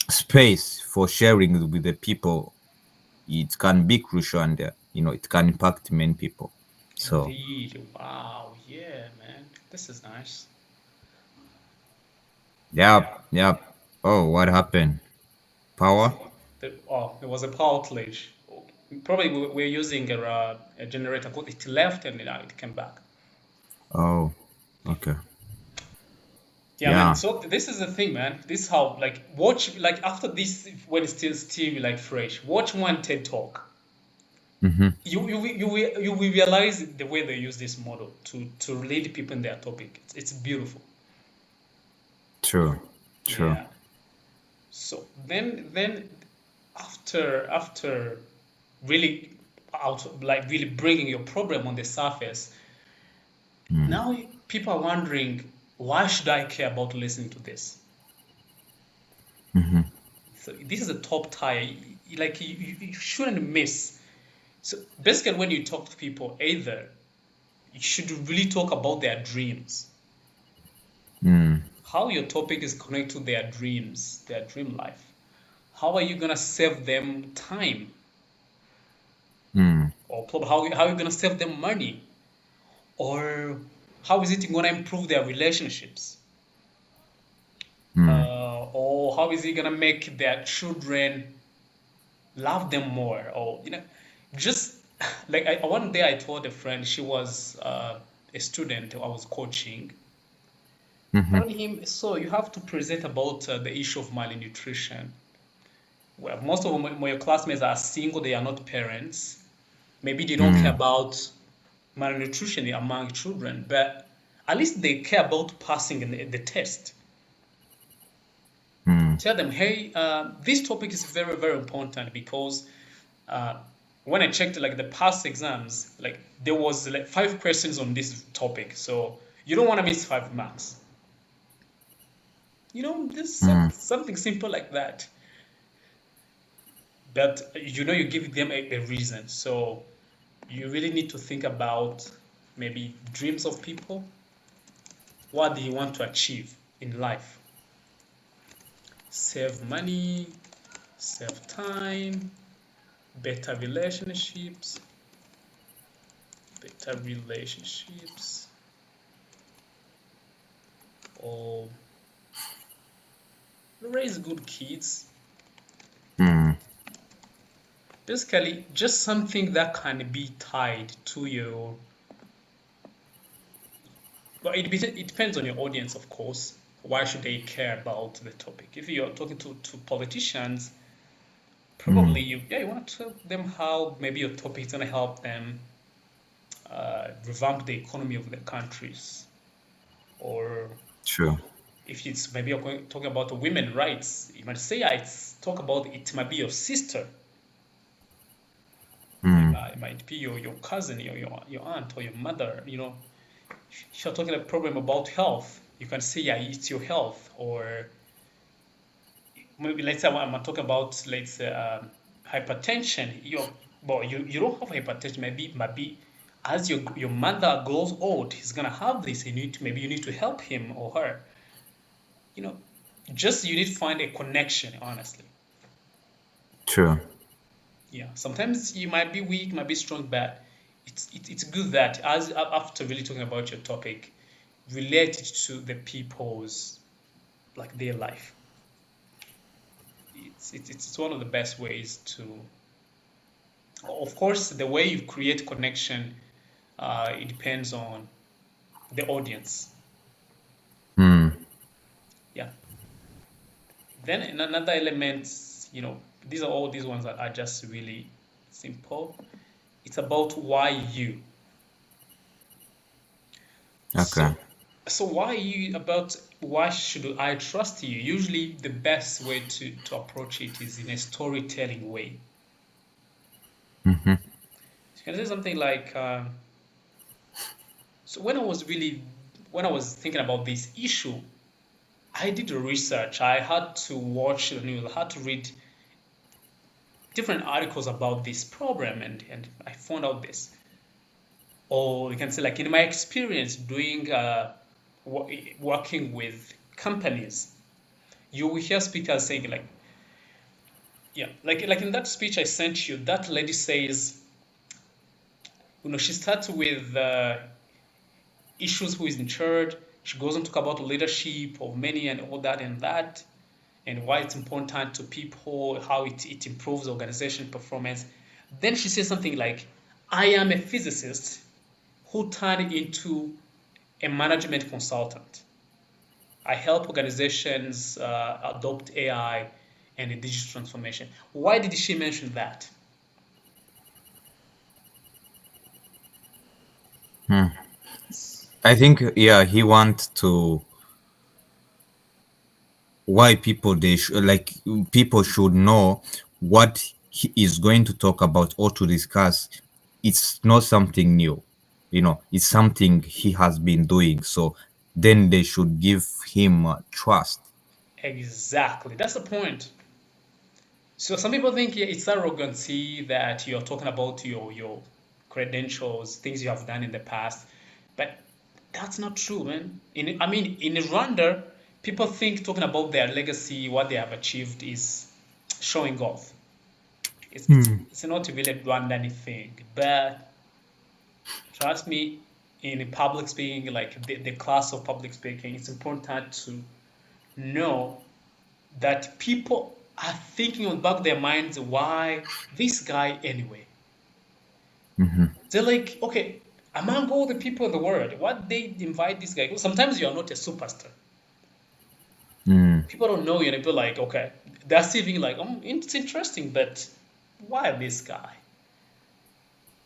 space for sharing with the people, it can be crucial, and it can impact many people. So, indeed, wow, yeah, man, this is nice. yeah. Oh, what happened? Power? There was a power outage. Probably we're using a generator, but it left and it came back. Oh, okay. Yeah, Yeah. man. So this is the thing, man. This is how, like, watch, like, after this, when it's still like fresh, watch one TED Talk. You will realize the way they use this model to lead people in their topic. It's beautiful. True. Yeah. So then after really really bringing your problem on the surface, now people are wondering, why should I care about listening to this? Mhm. So this is a top tier. Like you shouldn't miss. So basically, when you talk to people, either you should really talk about their dreams, Mm. how your topic is connected to their dreams, their dream life. How are you gonna save them time, Mm. or how are you gonna save them money, or how is it gonna improve their relationships, Mm. or how is it gonna make their children love them more, or just like one day I told a friend, she was a student I was coaching. Mhm. Told him, so you have to present about the issue of malnutrition. Well, most of your classmates are single, they are not parents. Maybe they don't care Mm. about malnutrition among children, but at least they care about passing the test. Mm. Tell them, hey, this topic is very, very important because when I checked like the past exams, like there was like 5 questions on this topic, so you don't want to miss 5 marks. This Mm. something simple like that. But you give them a reason. So you really need to think about maybe dreams of people. What do you want to achieve in life? Save money, save time, better relationships, or raise good kids. Mm. Basically, just something that can be tied to your. But it depends on your audience, of course. Why should they care about the topic? If you're talking to politicians, probably you want to tell them how maybe your topic is going to help them revamp the economy of the countries. Or True. if it's maybe you're talking about the women rights, you might say, talk about it might be your sister. Mm. It might be your cousin, your aunt, or your mother. If you're talking a problem about health, you can say, yeah, it's your health. Or maybe let's say I'm talking about, let's say, hypertension. You don't have hypertension. Maybe as your mother grows old, he's gonna have this. Maybe you need to help him or her. Just you need to find a connection. Honestly, True. yeah. Sometimes you might be weak, might be strong, but it's good that after really talking about your topic, relate it to the people's like their life. It's one of the best ways to. Of course, the way you create connection, it depends on the audience. Mm. Yeah. Then another element, these ones that are just really simple. It's about why you. Okay. So why should I trust you? Usually the best way to approach it is in a storytelling way. Mhm. You can say something like, so when I was thinking about this issue, I did the research. I had to watch the news. I had to read different articles about this problem, and I found out this. Or you can say, like, in my experience doing working with companies, you will hear speakers saying, like, yeah, like in that speech I sent you, that lady says, she starts with issues, who is in charge. She goes on to talk about leadership of many and all that, and why it's important to people, how it improves organization performance. Then she says something like, I am a physicist who turned into a management consultant. I help organizations adopt AI and digital transformation. Why did she mention that? I think, yeah, he wants to why people should know what he is going to talk about or to discuss. It's not something new, it's something he has been doing. So then they should give him trust. Exactly. That's the point. So some people think it's arrogancy that you're talking about your credentials, things you have done in the past, but that's not true, man. In Rwanda, people think talking about their legacy, what they have achieved, is showing off. It's not really a Rwandan thing, but trust me, in public speaking, like the class of public speaking, it's important to know that people are thinking on the back of their minds, why this guy anyway? They're like, okay, among all the people in the world, what they invite this guy? Sometimes you are not a superstar. People don't know you, and people are like, okay, they're still thinking like, oh, it's interesting, but why this guy?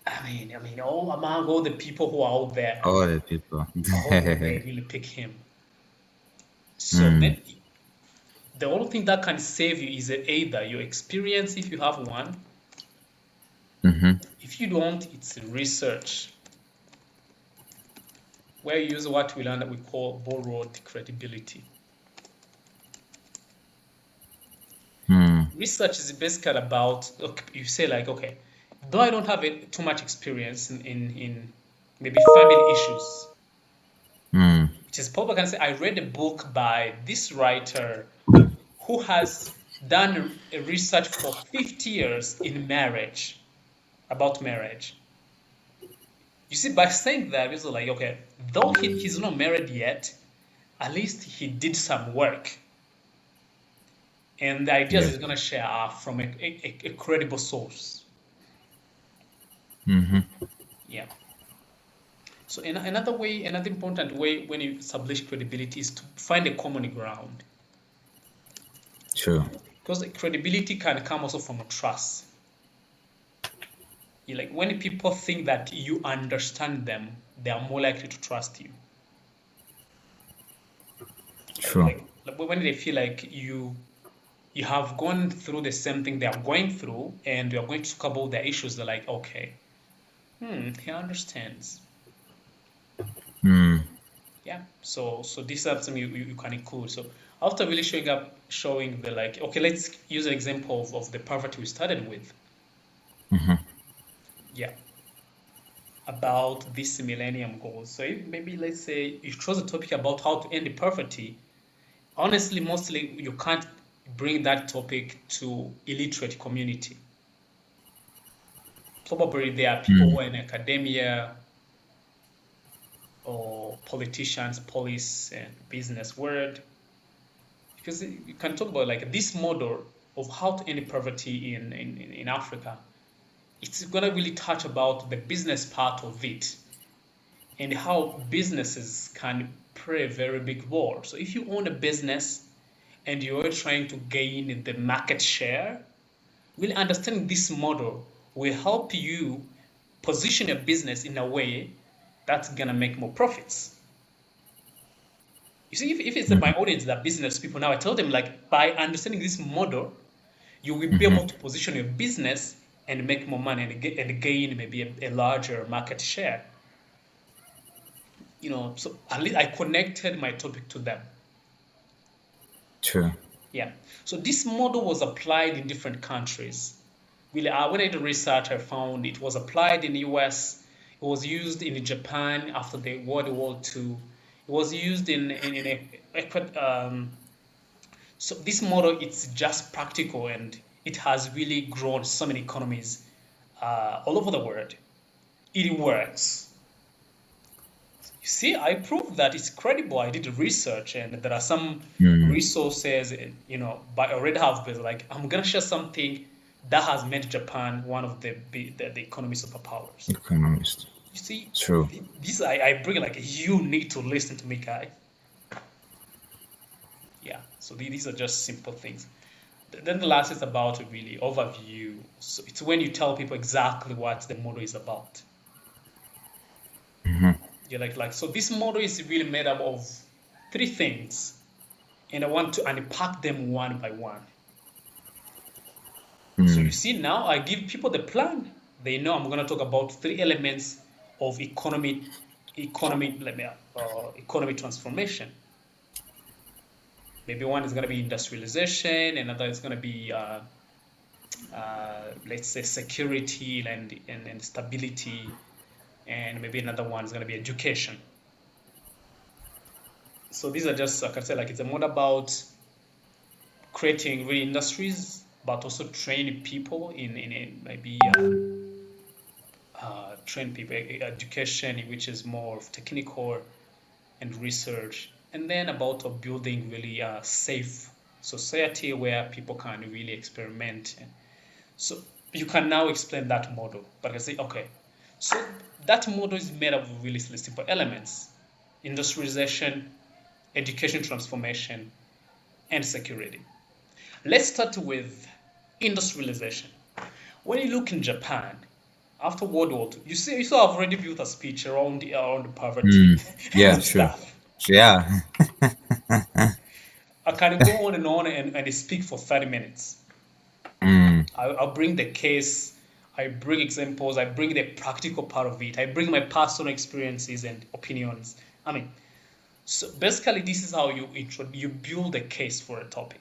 I mean, among all the people who are out there, All the people. how do they really pick him? So then, the only thing that can save you is either your experience, if you have one. If you don't, it's research, where you use what we learned that we call borrowed credibility. Research is basically about, you say like, okay, though I don't have too much experience in maybe family issues, which is probably can say I read a book by this writer who has done a research for 50 years in marriage, about marriage. You see, by saying that, it's like, okay, though he's not married yet, at least he did some work. And the ideas he's going to share are from a credible source. Yeah. So another important way when you establish credibility is to find a common ground. True. Because credibility can come also from trust. Like when people think that you understand them, they are more likely to trust you. True. Like when they feel like you have gone through the same thing they are going through, and you are going to talk about their issues, they're like, okay, he understands. Yeah. So this is something you can include. So after really showing the like, okay, let's use an example of the poverty we started with. Yeah. About this Millennium Goals. So maybe let's say you chose a topic about how to end the poverty. Honestly, mostly you can't bring that topic to illiterate community. Probably there are people who are in academia or politicians, police, and business world. Because you can talk about like this model of how to end poverty in Africa. It's going to really touch about the business part of it and how businesses can play a very big role. So if you own a business and you're trying to gain the market share, really understanding this model will help you position your business in a way that's going to make more profits. You see, if it's my audience, that business people, now I tell them like, by understanding this model, you will be able to position your business and make more money and gain maybe a larger market share. So at least I connected my topic to them. True. Yeah. So this model was applied in different countries. Really, when I did research, I found it was applied in the US. It was used in Japan after the World War II. It was used so this model, it's just practical, and it has really grown so many economies all over the world. It works. You see, I proved that it's credible. I did research, and there are some resources, but I already have been like, I'm gonna share something that has made Japan one of the economy superpowers. Economist. You see, True. This I bring like, you need to listen to me, guy. Yeah. So these are just simple things. Then the last is about a really overview. So it's when you tell people exactly what the model is about. You're like, so this model is really made up of 3 things, and I want to unpack them one by one. So you see, now I give people the plan. They know I'm going to talk about 3 elements of economy transformation. Maybe one is going to be industrialization, another is going to be let's say security and stability, and maybe another one is going to be education. So these are just, like I said, like it's more about creating really industries, but also train people in maybe train people education, which is more of technical and research, and then about building really a safe society where people can really experiment. So you can now explain that model, but I say, okay, so that model is made of really simple elements: industrialization, education transformation, and security. Let's start with industrialization. When you look in Japan, after World War II, you see, I've already built a speech around poverty Yeah, and sure. stuff. Yeah. I can go on and speak for 30 minutes. I'll bring the case, I bring examples, I bring the practical part of it, I bring my personal experiences and opinions. I mean, so basically, this is how you build a case for a topic.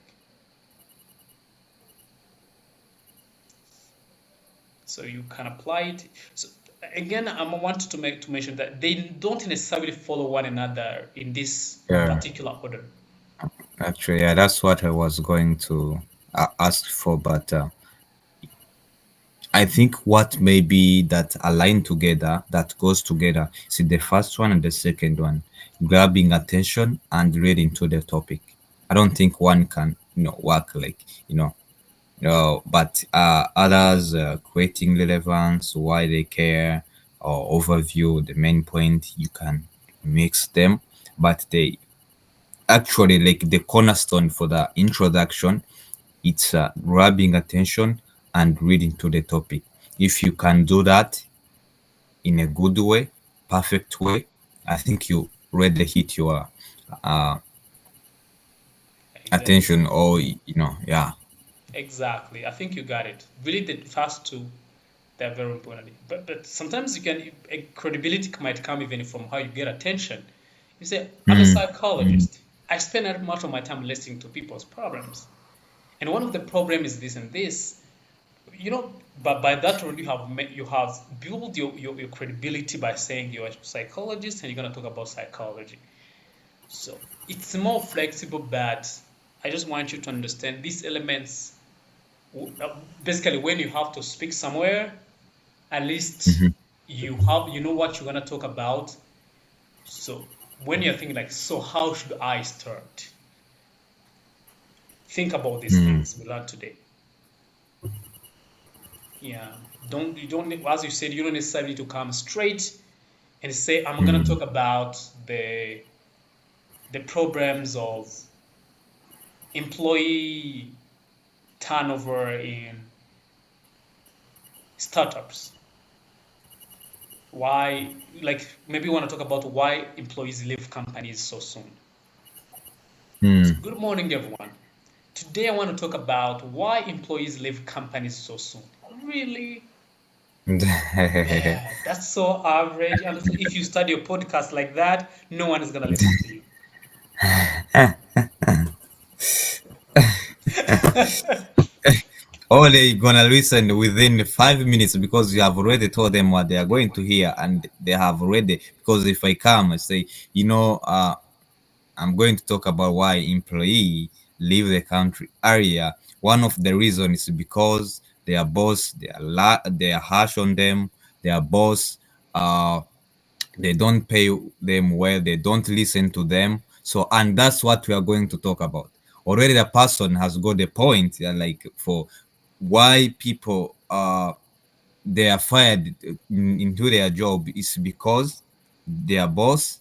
So you can apply it. So again, I wanted to mention that they don't necessarily follow one another in this particular order. Actually, yeah, that's what I was going to ask for, but I think what maybe that align together, that goes together, see the first one and the second one, grabbing attention and reading to the topic. I don't think one can, work like, but others creating relevance, why they care, or overview the main point, you can mix them, but they actually like the cornerstone for the introduction, it's grabbing attention and reading to the topic. If you can do that in a good way, perfect way, I think you really hit your attention, or yeah. Exactly. I think you got it. Really, the first two, they're very important. But sometimes credibility might come even from how you get attention. You say, I'm a psychologist. I spend much of my time listening to people's problems. And one of the problems is this and this. But by that already you have built your credibility by saying you're a psychologist and you're going to talk about psychology. So it's more flexible, but I just want you to understand these elements. Basically, when you have to speak somewhere, at least you know what you're going to talk about. So when you're thinking like, so how should I start? Think about these things we learned today. Yeah, you don't, as you said, you don't necessarily need to come straight and say, I'm going to talk about the problems of employee turnover in startups. Why, like, maybe you want to talk about why employees leave companies so soon. So, good morning, everyone. Today I want to talk about why employees leave companies so soon. Really? Yeah, that's so average. And if you study a podcast like that, no one is going to listen to you. Or they gonna listen within 5 minutes because you have already told them what they are going to hear, and they have already. Because if I come and say, I'm going to talk about why employee leave the country area. One of the reasons is because their boss, they are harsh on them. Their boss, they don't pay them well. They don't listen to them. So, and that's what we are going to talk about. Already, the person has got the point, like for why people they are fired into their job is because their boss,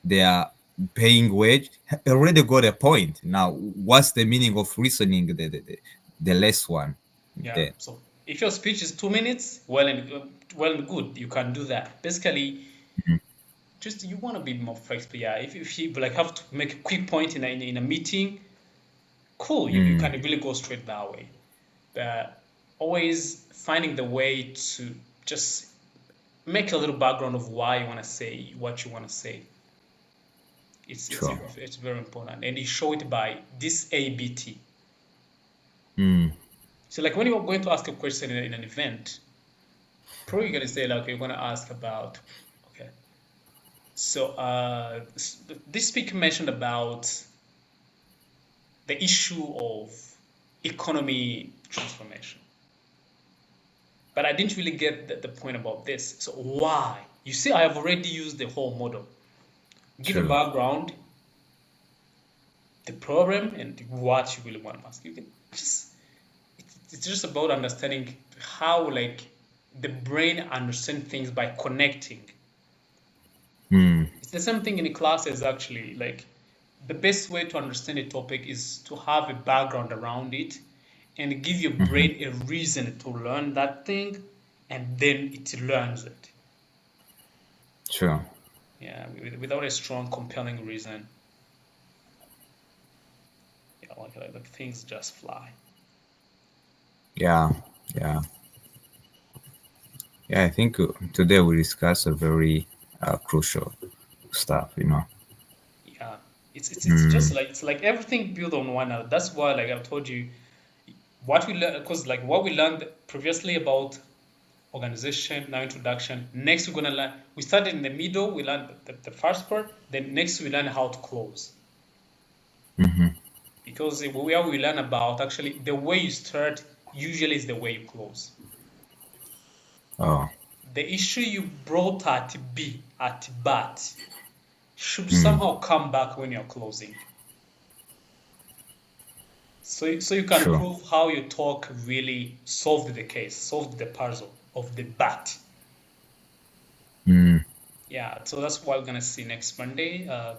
they are paying wage. Already got a point. Now, what's the meaning of listening the less one? Yeah. So if your speech is 2 minutes, well and good, you can do that. Basically, just you want to be more flexible. Yeah. If you like have to make a quick point in a meeting, cool. You can really go straight that way. But always finding the way to just make a little background of why you want to say what you want to say. Sure. It's very important, and you show it by this ABT. Mm. So like when you're going to ask a question in an event, probably you're gonna say like you're gonna ask about, okay. So this speaker mentioned about the issue of economy transformation, but I didn't really get the point about this. So why? You see, I have already used the whole model. Give a True. background, the problem, and what you really want to ask. You can just it's just about understanding how like the brain understands things by connecting. Mm. It's the same thing in the classes actually. Like the best way to understand a topic is to have a background around it and give your brain a reason to learn that thing, and then it learns it. Sure. Yeah, without a strong, compelling reason, yeah, like things just fly. Yeah. Yeah. Yeah. I think today we discuss a very crucial stuff. Yeah, it's just like it's like everything built on one another. That's why, like I told you, what we learned, because like what we learned previously about organization, now introduction. Next, we're gonna learn. We started in the middle. We learned the first part. Then next, we learn how to close. Mm-hmm. Because where we learn about actually the way you start usually is the way you close. Oh. The issue you brought at bat should somehow come back when you're closing. So you can Sure. prove how your talk really solved the case, solved the puzzle of the bat. Mm. Yeah, so that's what we're gonna see next Monday. I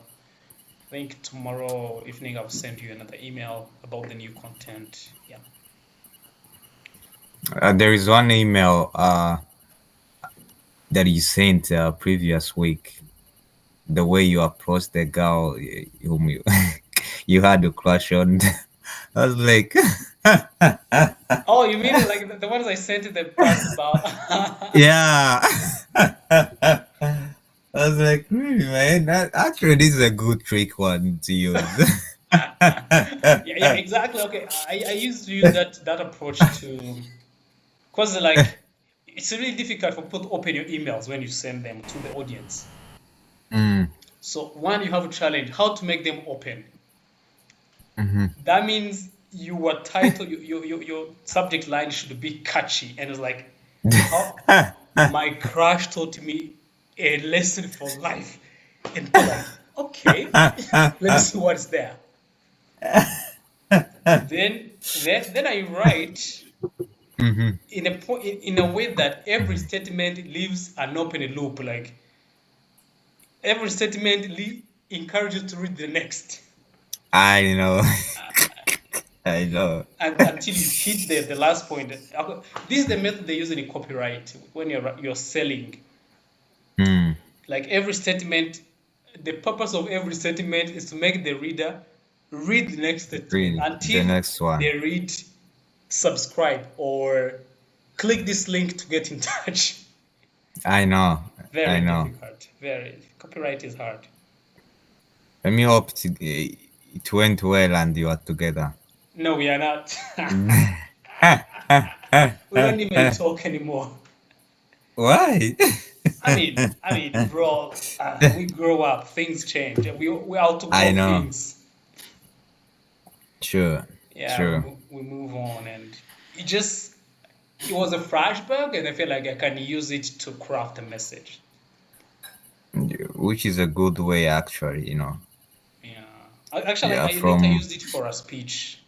think tomorrow evening I'll send you another email about the new content. Yeah. There is one email that you sent previous week. The way you approached the girl whom you had a crush on. I was like, Oh, you mean like the ones I sent in the past about? yeah. I was like, man, actually, this is a good trick one to use. Yeah, exactly. Okay, I used to use that approach to, because like it's really difficult for people to open your emails when you send them to the audience. Mm. So one, you have a challenge how to make them open. Mm-hmm. That means your title, your subject line should be catchy, and it's like, how my crush taught me a lesson for life, and people like, okay, let's see what's there. Then I write Mm-hmm. in a way that every statement leaves an open loop. Like every statement encourages you to read the next. I know. I know. And until you hit the last point. This is the method they use in copyright when you're selling. Mm. Like every statement, the purpose of every statement is to make the reader read the next statement Read until the next one. they read subscribe or click this link to get in touch. I know. Very I know. difficult. Very copyright is hard. Let me hope it went well and you are together. No, we are not. We don't even talk anymore. Why? I mean, bro, we grow up, things change, we outgrow I know. things. Sure. Yeah, Sure. we move on, and it was a flashback, and I feel like I can use it to craft a message. Which is a good way, actually. Yeah, actually, Yeah, I later used it for a speech.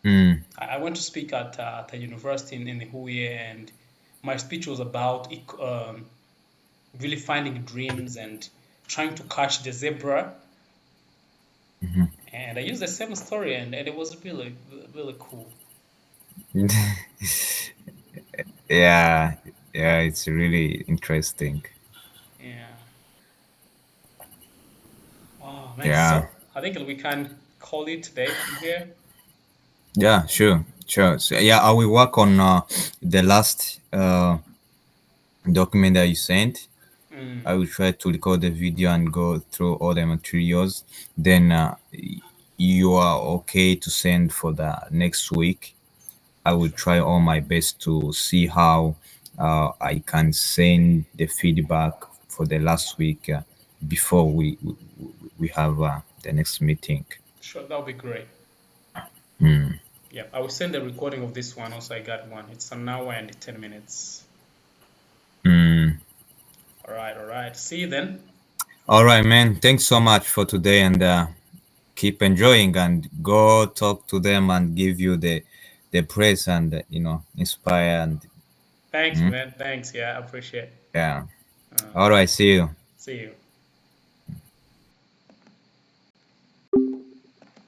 Mm. I went to speak at a university in Huye, and my speech was about really finding dreams and trying to catch the zebra. Mm-hmm. And I used the same story, and it was really, really cool. Yeah, it's really interesting. Yeah. Oh, man. Yeah. So I think we can call it today from here. Yeah, sure. So yeah, I will work on the last document that you sent, I will try to record the video and go through all the materials. Then you are okay to send for the next week. I will try all my best to see how I can send the feedback for the last week before we have the next meeting. Sure, that'll be great. Yeah, I will send the recording of this one. Also, I got one. It's an hour and 10 minutes. All right. See you then. All right, man. Thanks so much for today, and keep enjoying, and go talk to them and give you the praise and inspire and Thanks, man. Thanks. Yeah, I appreciate it. yeah. All right. See you. See you.